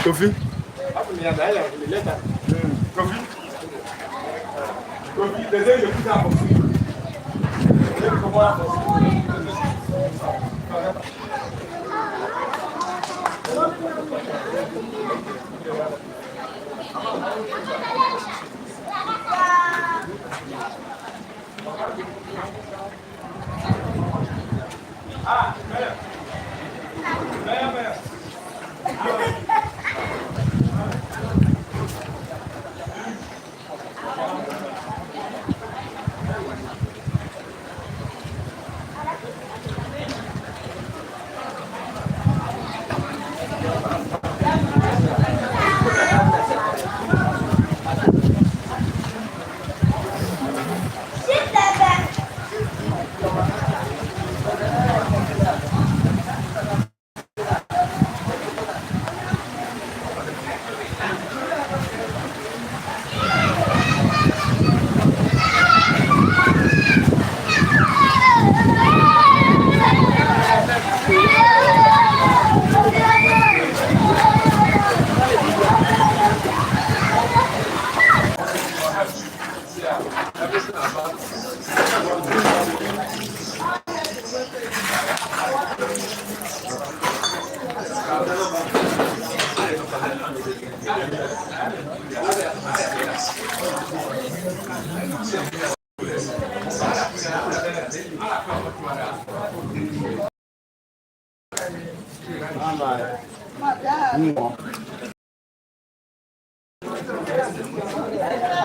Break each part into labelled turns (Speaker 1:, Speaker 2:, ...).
Speaker 1: Coffee.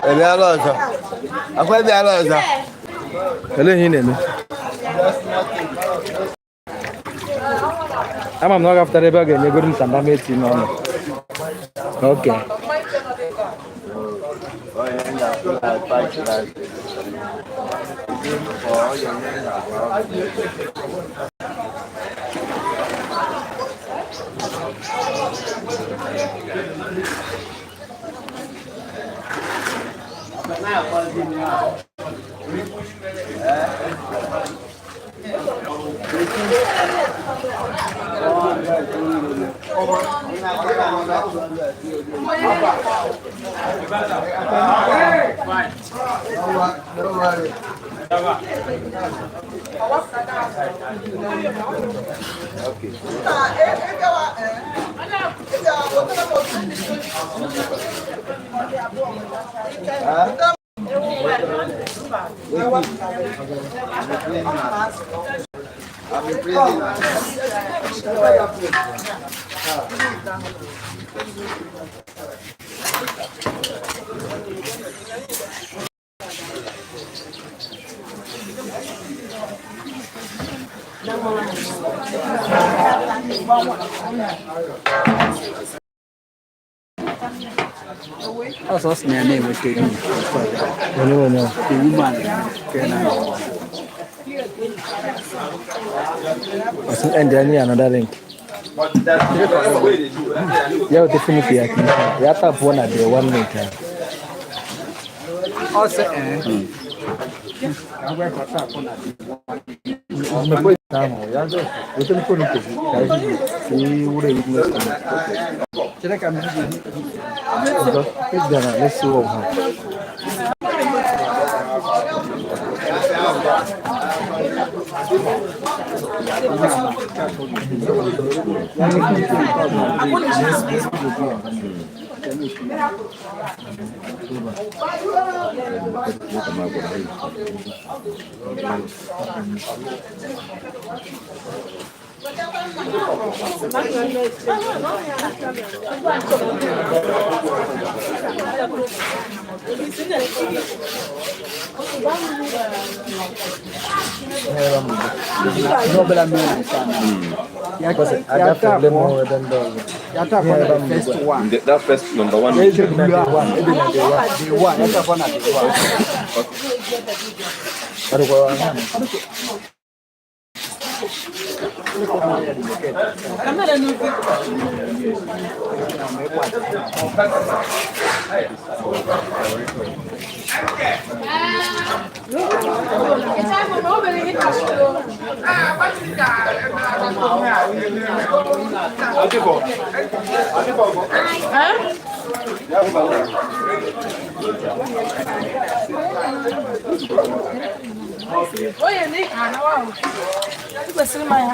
Speaker 1: Ele é loja. A coisa é loja. Ele é hine. I'm not after the bag and you're going to stand up in on. Okay.
Speaker 2: Also, what's my name? The woman.
Speaker 1: And then another link. Yeah, definitely. You have one at the 1 meter.
Speaker 2: Also,
Speaker 1: let's see what happens.
Speaker 3: That first number one.
Speaker 2: Oye, Nick, no vamos. Pues sí, Maya.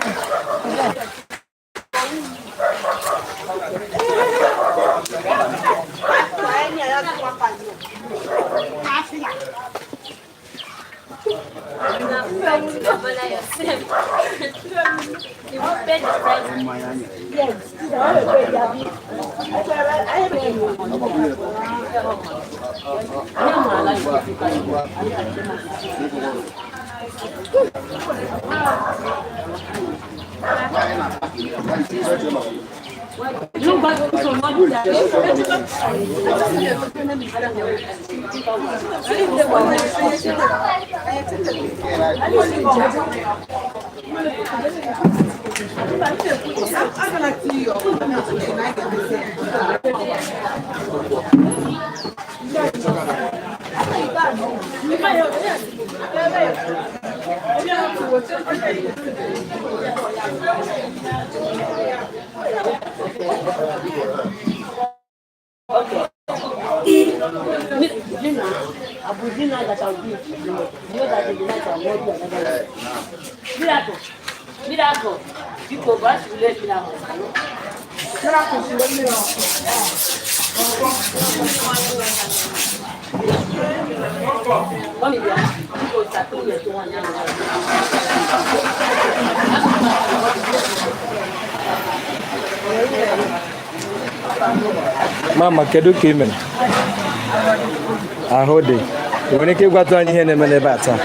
Speaker 2: Miracle. You go back to let me now.
Speaker 1: Mama, kedu ka ime? Ahụ dị. Ị nwere ike ịgwatụ anyị ihe na-eme n'ebe a taa?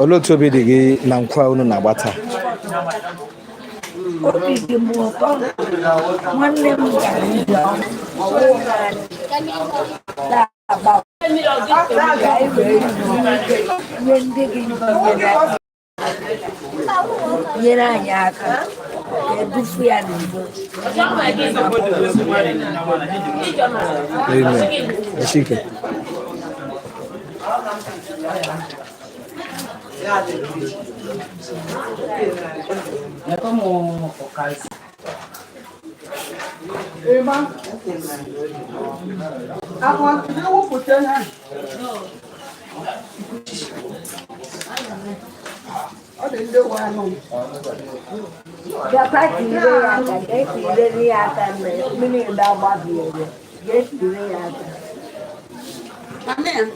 Speaker 1: Olee otu obi dị gị na nkwa unu na-agba taa?
Speaker 3: Obi dị m ụtọ. Nwanne m gara ije na-agba ka e were nye ndị gị nyere anyị aka ka edufu ya n'udo.
Speaker 1: Amen. Eshike.
Speaker 3: Amen.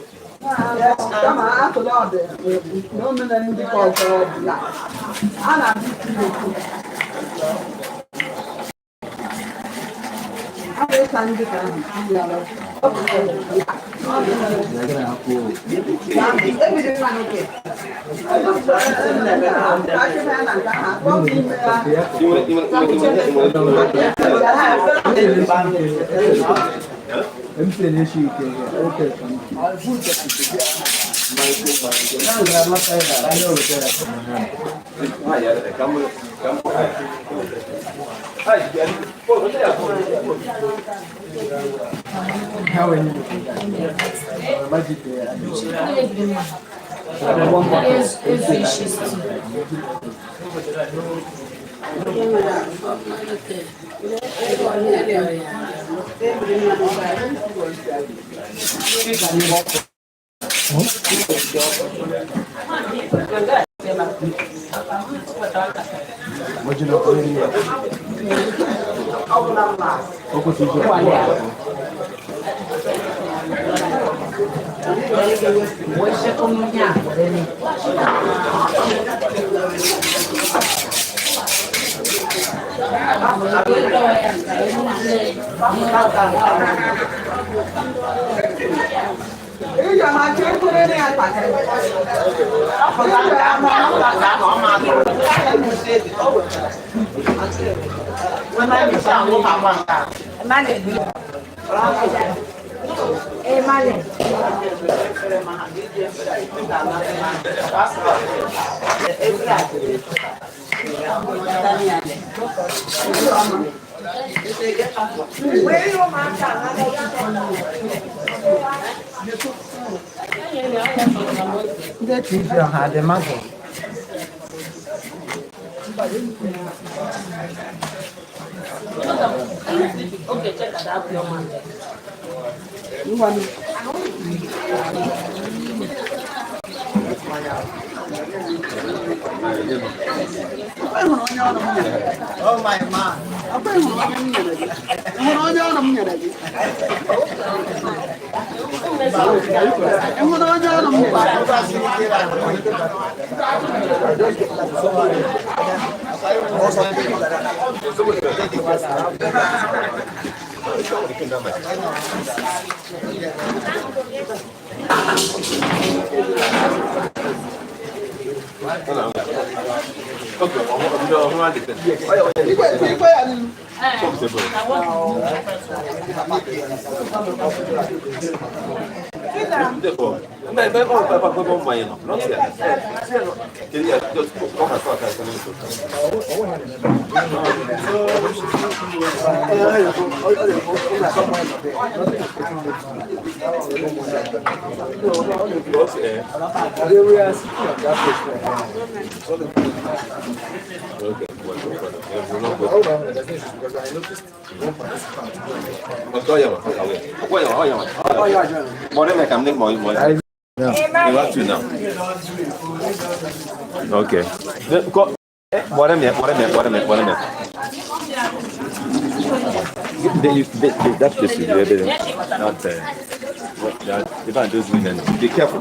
Speaker 4: Okay. What a minute. That place is really not. If I do, be careful.